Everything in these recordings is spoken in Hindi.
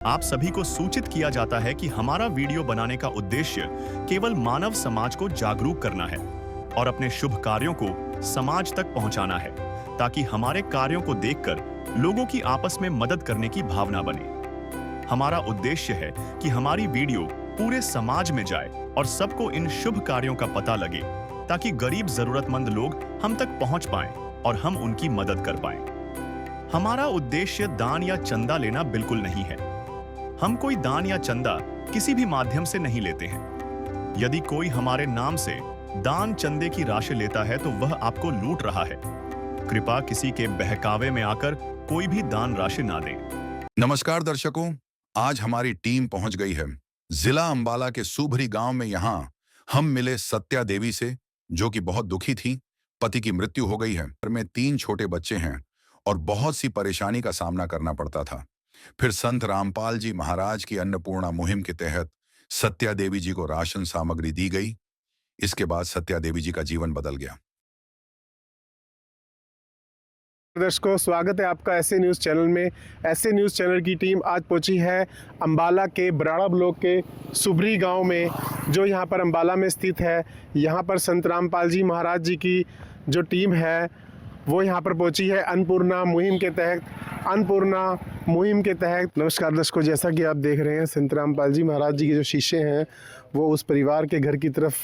आप सभी को सूचित किया जाता है कि हमारा वीडियो बनाने का उद्देश्य केवल मानव समाज को जागरूक करना है और अपने शुभ कार्यों को समाज तक पहुंचाना है, ताकि हमारे कार्यों को देखकर लोगों की आपस में मदद करने की भावना बने। हमारा उद्देश्य है कि हमारी वीडियो पूरे समाज में जाए और सबको इन शुभ कार्यों का पता लगे, ताकि गरीब जरूरतमंद लोग हम तक पहुंच पाएं और हम उनकी मदद कर पाएं। हमारा उद्देश्य दान या चंदा लेना बिल्कुल नहीं है। हम कोई दान या चंदा किसी भी माध्यम से नहीं लेते हैं। यदि कोई हमारे नाम से दान चंदे की राशि लेता है तो वह आपको लूट रहा है। कृपया किसी के बहकावे में आकर कोई भी दान राशि ना दें। नमस्कार दर्शकों, आज हमारी टीम पहुंच गई है जिला अंबाला के सुभरी गांव में। यहां हम मिले सत्या देवी से, जो कि बहुत दुखी थी। पति की मृत्यु हो गई है, घर में 3 छोटे बच्चे हैं और बहुत सी परेशानी का सामना करना पड़ता था। फिर संत रामपाल जी महाराज की अन्नपूर्णा मुहिम के तहत सत्या देवी जी को राशन सामग्री दी गई। इसके बाद सत्या देवी जी का जीवन बदल गया। दर्शकों, स्वागत है आपका ऐसे न्यूज़ चैनल में। ऐसे न्यूज़ चैनल की टीम आज पहुंची है अंबाला के बराड़ा ब्लॉक के सुभरी गांव में, जो यहां पर अंबाला में स्थित है। यहां पर संत रामपाल जी महाराज जी की जो टीम है वो यहां पर पहुंची है अन्नपूर्णा मुहिम के तहत। नमस्कार दर्शकों, जैसा कि आप देख रहे हैं, संत रामपाल जी महाराज जी के जो शिष्य हैं वो उस परिवार के घर की तरफ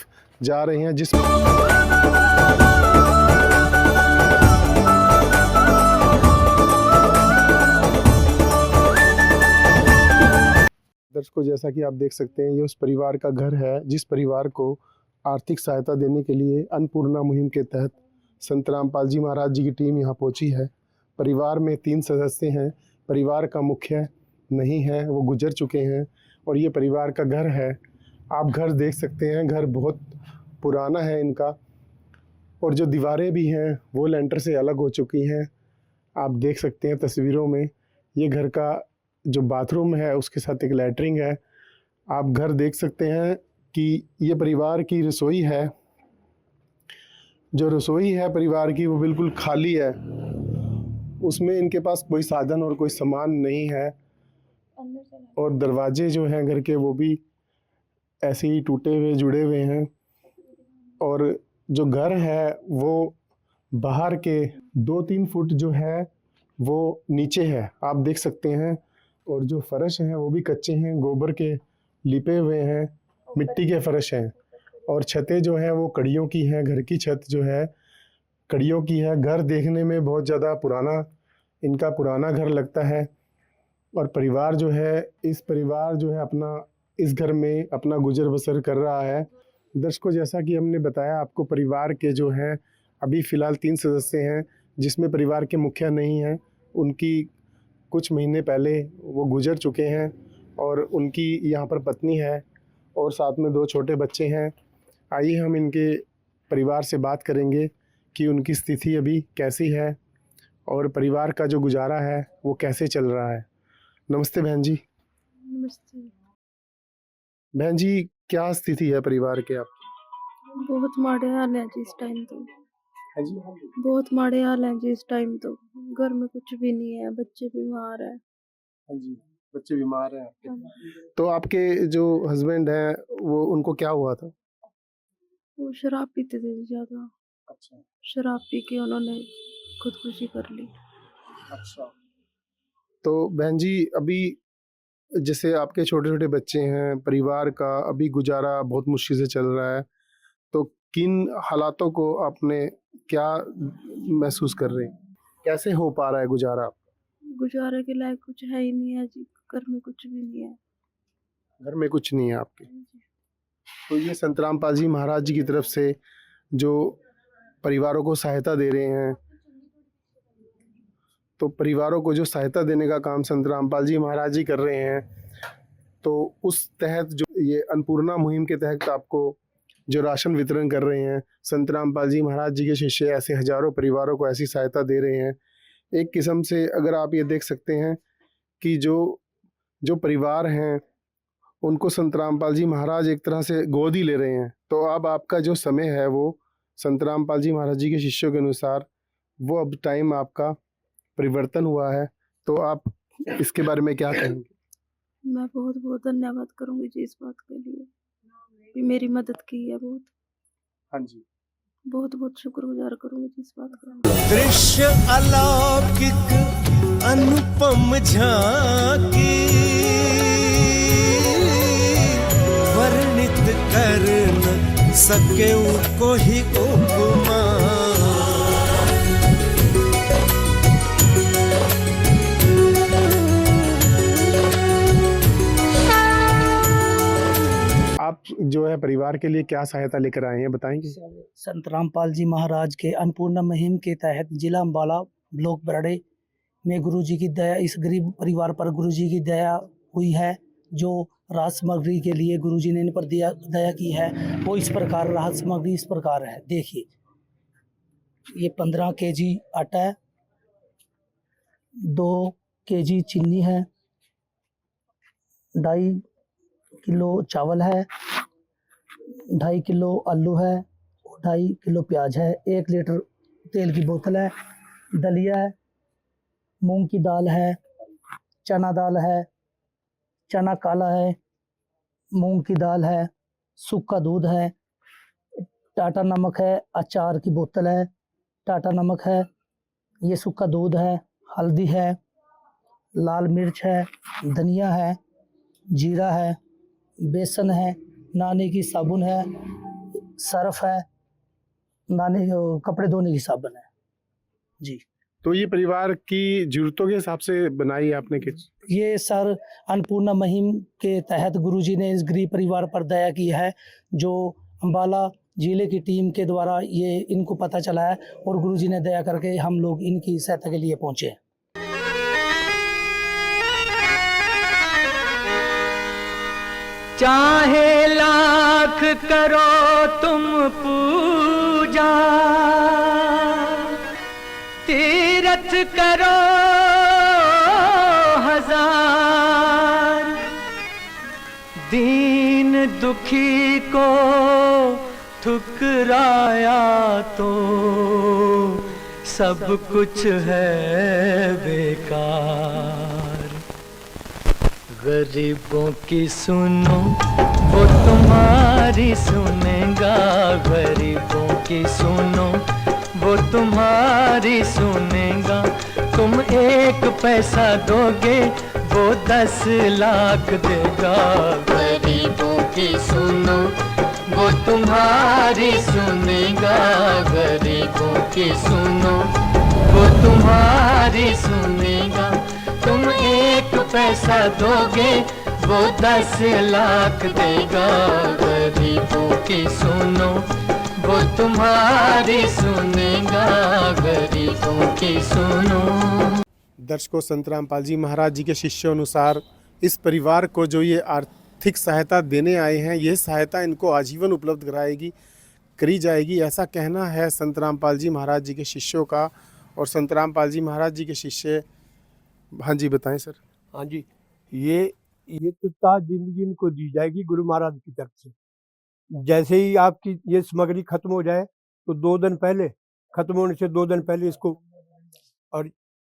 जा रहे हैं, जिस दर्शकों, जैसा कि आप देख सकते हैं, ये उस परिवार का घर है जिस परिवार को आर्थिक सहायता देने के लिए अन्नपूर्णा मुहिम के तहत संत रामपाल जी महाराज जी की टीम यहाँ पहुँची है। परिवार में 3 सदस्य हैं। परिवार का मुखिया नहीं है, वो गुजर चुके हैं और ये परिवार का घर है। आप घर देख सकते हैं, घर बहुत पुराना है इनका, और जो दीवारें भी हैं वो लेंटर से अलग हो चुकी हैं। आप देख सकते हैं तस्वीरों में, ये घर का जो बाथरूम है उसके साथ एक लैट्रिन है। आप घर देख सकते हैं कि ये परिवार की रसोई है। जो रसोई है परिवार की वो बिल्कुल खाली है, उसमें इनके पास कोई साधन और कोई सामान नहीं है। और दरवाजे जो हैं घर के वो भी ऐसे ही टूटे हुए जुड़े हुए हैं। और जो घर है वो बाहर के 2-3 फुट जो है वो नीचे है, आप देख सकते हैं। और जो फर्श हैं वो भी कच्चे हैं, गोबर के लिपे हुए हैं, मिट्टी के फर्श हैं। और छतें जो हैं वो कड़ियों की हैं। घर की छत जो है कड़ियों की है। घर देखने में बहुत ज़्यादा इनका पुराना घर लगता है। और परिवार जो है इस घर में अपना गुजर बसर कर रहा है। दर्शकों, जैसा कि हमने बताया आपको, परिवार के जो हैं अभी फ़िलहाल 3 सदस्य हैं, जिसमें परिवार के मुखिया नहीं हैं। उनकी कुछ महीने पहले वो गुजर चुके हैं और उनकी यहाँ पर पत्नी है और साथ में 2 छोटे बच्चे हैं। आइए हम इनके परिवार से बात करेंगे कि उनकी स्थिति अभी कैसी है और परिवार का जो गुजारा है वो कैसे चल रहा है। नमस्ते बहन जी। नमस्ते। बहन जी, क्या स्थिति है परिवार के आप? बहुत माड़े हाल है जी इस टाइम तो। हाँ जी। बहुत माड़े हाल है जी इस टाइम तो। घर में कुछ भी नहीं है, बच्चे बीमार है। हाँ जी, बच्चे बीमार हैं आपके। हाँ। तो आपके जो हस्बैंड हैं वो, उनको क्या हुआ था? वो शराब पीते थे ज्यादा। अच्छा। शराब पी के उन्होंने खुदकुशी कर ली। अच्छा। तो बहन जी, अभी जैसे आपके छोटे छोटे बच्चे हैं, परिवार का अभी गुजारा बहुत मुश्किल से चल रहा है, तो किन हालातों को आपने क्या महसूस कर रहे हैं? कैसे हो पा रहा है गुजारा? गुजारे के लायक कुछ है ही नहीं है जी, घर में कुछ भी नहीं है। घर में कुछ नहीं है आपके। तो ये संत रामपाल जी महाराज जी की तरफ से जो परिवारों को सहायता दे रहे हैं, तो परिवारों को जो सहायता देने का काम संत रामपाल जी महाराज जी कर रहे हैं, तो उस तहत जो ये अन्नपूर्णा मुहिम के तहत आपको जो राशन वितरण कर रहे हैं, संत रामपाल जी महाराज जी के शिष्य ऐसे हजारों परिवारों को ऐसी सहायता दे रहे हैं। एक किस्म से अगर आप ये देख सकते हैं कि जो परिवार हैं उनको संत रामपाल जी महाराज एक तरह से गोद ही ले रहे हैं। तो अब आपका जो समय है वो संत रामपाल जी महाराज जी के शिष्यों के अनुसार वो अब टाइम आपका परिवर्तन हुआ है। तो आप इसके बारे में क्या कहेंगे? मैं बहुत बहुत धन्यवाद करूंगी जी इस बात के लिए कि मेरी मदद की है। बहुत हाँ जी। बहुत बहुत शुक्रगुजार करूंगी जी इस बात का। दृश्य अलौकिक अनुपम झांकी वर्णित कर न सके कोई उपमा। आप जो है परिवार के लिए क्या सहायता लेकर आए हैं, बताएंगे? संत रामपाल जी महाराज के अन्नपूर्णा मुहिम के तहत जिला अम्बाला ब्लॉक बरड़े में गुरुजी की दया, इस गरीब परिवार पर गुरुजी की दया हुई है। जो राहत सामग्री के लिए गुरुजी ने इन पर दया की है वो इस प्रकार, राहत सामग्री इस प्रकार है। देखिए, ये 15 केजी आटा है, 2 केजी चीनी है, 2.5 किलो चावल है, 2.5 किलो आलू है, 2.5 किलो प्याज है, 1 लीटर तेल की बोतल है, दलिया है, मूंग की दाल है, चना दाल है, चना काला है, मूंग की दाल है, सूखा दूध है, टाटा नमक है, अचार की बोतल है, टाटा नमक है, ये सूखा दूध है, हल्दी है, लाल मिर्च है, धनिया है, जीरा है, बेसन है, नहाने की साबुन है, सर्फ है, कपड़े धोने की साबुन है जी। तो ये परिवार की जरूरतों के हिसाब से बनाई है आपने किट? ये सर अन्नपूर्णा मुहिम के तहत गुरुजी ने इस गरीब परिवार पर दया की है। जो अम्बाला जिले की टीम के द्वारा ये इनको पता चला है और गुरुजी ने दया करके हम लोग इनकी सहायता के लिए पहुँचे। चाहे लाख करो तुम पूजा, तीरथ करो हजार, दीन दुखी को ठुकराया तो सब कुछ है बेकार। गरीबों की सुनो वो तुम्हारी सुनेगा, गरीबों की सुनो वो तुम्हारी सुनेगा। तुम 1 पैसा दोगे वो 10 लाख देगा। गरीबों की सुनो वो तुम्हारी सुनेगा, गरीबों की सुनो वो तुम्हारी सुनेगा। तुम 1 पैसा दोगे वो 10 लाख देगा। गरीबों की सुनो वो तुम्हारी सुनेगा, गरीबों की सुनो। दर्शकों, संत रामपाल जी महाराज जी के शिष्यों अनुसार इस परिवार को जो ये आर्थिक सहायता देने आए हैं, ये सहायता इनको आजीवन उपलब्ध करी जाएगी, ऐसा कहना है संत रामपाल जी महाराज जी के शिष्यों का। और संत रामपाल जी महाराज जी के शिष्य, हाँ जी बताएं सर। हाँ जी, ये तो जिंदगी इनको दी जाएगी गुरु महाराज की तरफ से। जैसे ही आपकी ये सामग्री खत्म हो जाए तो 2 दिन पहले, खत्म होने से 2 दिन पहले इसको, और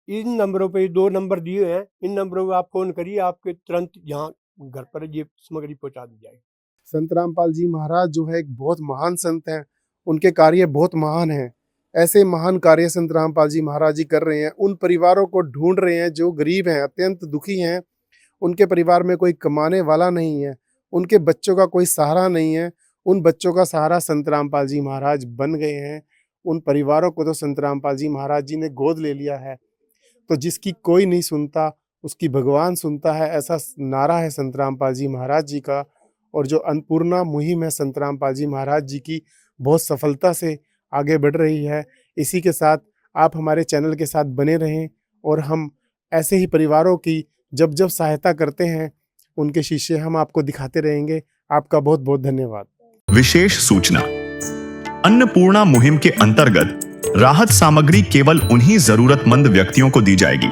इन नंबरों पे 2 नंबर दिए हैं, इन नंबरों पे आप फोन करिए, आपके तुरंत यहाँ घर पर ये सामग्री पहुँचा दी जाएगी। संत रामपाल जी महाराज जो है एक बहुत महान संत हैं, उनके कार्य बहुत महान हैं। ऐसे महान कार्य संत रामपाल जी महाराज जी कर रहे हैं। उन परिवारों को ढूंढ रहे हैं जो गरीब हैं, अत्यंत दुखी हैं, उनके परिवार में कोई कमाने वाला नहीं है, उनके बच्चों का कोई सहारा नहीं है। उन बच्चों का सहारा संत रामपाल जी महाराज बन गए हैं। उन परिवारों को तो संत रामपाल जी महाराज जी ने गोद ले लिया है। तो जिसकी कोई नहीं सुनता उसकी भगवान सुनता है, ऐसा नारा है संत रामपाल जी महाराज जी का। और जो अन्नपूर्णा मुहिम है संत रामपाल जी महाराज जी की, बहुत सफलता से आगे बढ़ रही है। इसी के साथ आप हमारे चैनल के साथ बने रहें और हम ऐसे ही परिवारों की जब जब सहायता करते हैं उनके शीशे हम आपको दिखाते रहेंगे। आपका बहुत बहुत धन्यवाद। विशेष सूचना, अन्नपूर्णा मुहिम के अंतर्गत राहत सामग्री केवल उन्हीं जरूरतमंद व्यक्तियों को दी जाएगी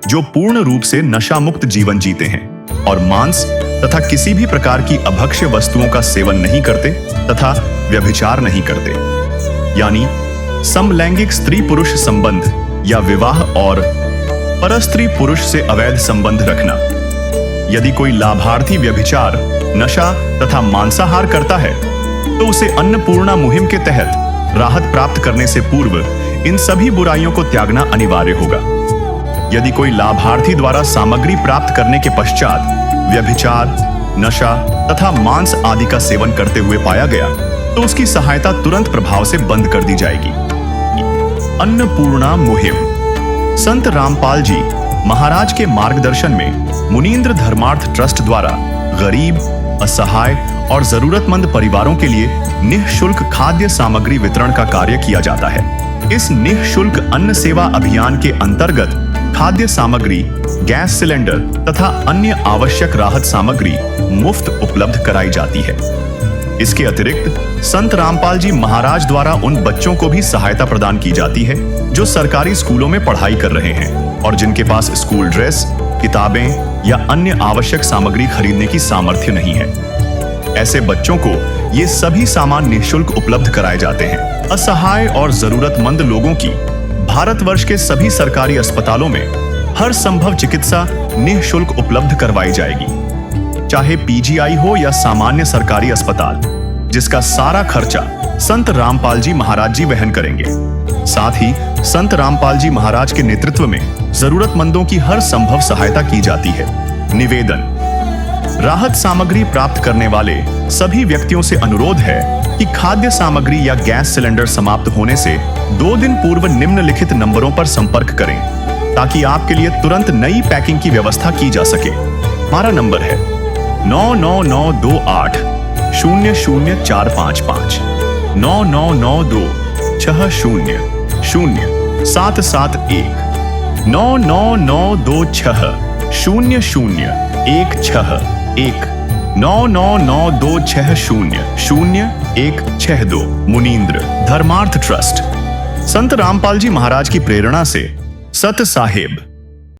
जो पूर्ण रूप से नशा मुक्त जीवन जीते हैं और मांस तथा किसी भी प्रकार की अभक्ष्य वस्तुओं का सेवन नहीं करते तथा व्यभिचार नहीं करते, यानी समलैंगिक स्त्री पुरुष संबंध या विवाह और परस्त्री पुरुष से अवैध संबंध रखना, यदि कोई लाभार्थी व्यभिचार, नशा तथा मांसाहार करता है तो उसे अन्नपूर्णा मुहिम के तहत राहत प्राप्त करने से पूर्व इन सभी बुराइयों को त्यागना अनिवार्य होगा। यदि कोई लाभार्थी द्वारा सामग्री प्राप्त करने के पश्चात व्यभिचार, नशा तथा मांस आदि का सेवन करते हुए पाया गया तो उसकी सहायता तुरंत प्रभाव से बंद कर दी जाएगी। अन्नपूर्णा मुहिम। संत रामपाल जी महाराज के मार्गदर्शन में मुनींद्र धर्मार्थ ट्रस्ट द्वारा गरीब, असहाय और जरूरतमंद परिवारों के लिए निःशुल्क खाद्य सामग्री वितरण का कार्य किया जाता है। इस निःशुल्क अन्न सेवा अभियान के अंतर्गत खाद्य सामग्री, गैस सिलेंडर तथा अन्य आवश्यक राहत सामग्री मुफ्त उपलब्ध कराई जाती है। इसके अतिरिक्त संत रामपाल जी महाराज द्वारा उन बच्चों को भी सहायता प्रदान की जाती है जो सरकारी स्कूलों में पढ़ाई कर रहे हैं और जिनके पास स्कूल ड्रेस, किताबें या अन्य आवश्यक सामग्री खरीदने की सामर्थ्य नहीं है। ऐसे बच्चों को ये सभी सामान निःशुल्क उपलब्ध कराए जाते हैं। असहाय और जरूरतमंद लोगों की भारतवर्ष के सभी सरकारी अस्पतालों में हर संभव चिकित्सा निःशुल्क उपलब्ध करवाई जाएगी, चाहे पीजीआई हो या सामान्य सरकारी अस्पताल, जिसका सारा खर्चा संत रामपाल जी महाराज जी वहन करेंगे। साथ ही संत रामपाल जी महाराज के नेतृत्व में जरूरतमंदों की हर संभव सहायता की जाती है। निवेदन। राहत सामग्री प्राप्त करने वाले सभी व्यक्तियों से अनुरोध है कि खाद्य सामग्री या गैस सिलेंडर समाप्त होने से 2 दिन पूर्व निम्नलिखित नंबरों पर संपर्क करें ताकि आपके लिए तुरंत नई पैकिंग की व्यवस्था की जा सके। हमारा नंबर है 99928 00455 9992 60 0771 99926 0016 99926000162 मुनींद्र धर्मार्थ ट्रस्ट। संत रामपाल जी महाराज की प्रेरणा से सत साहेब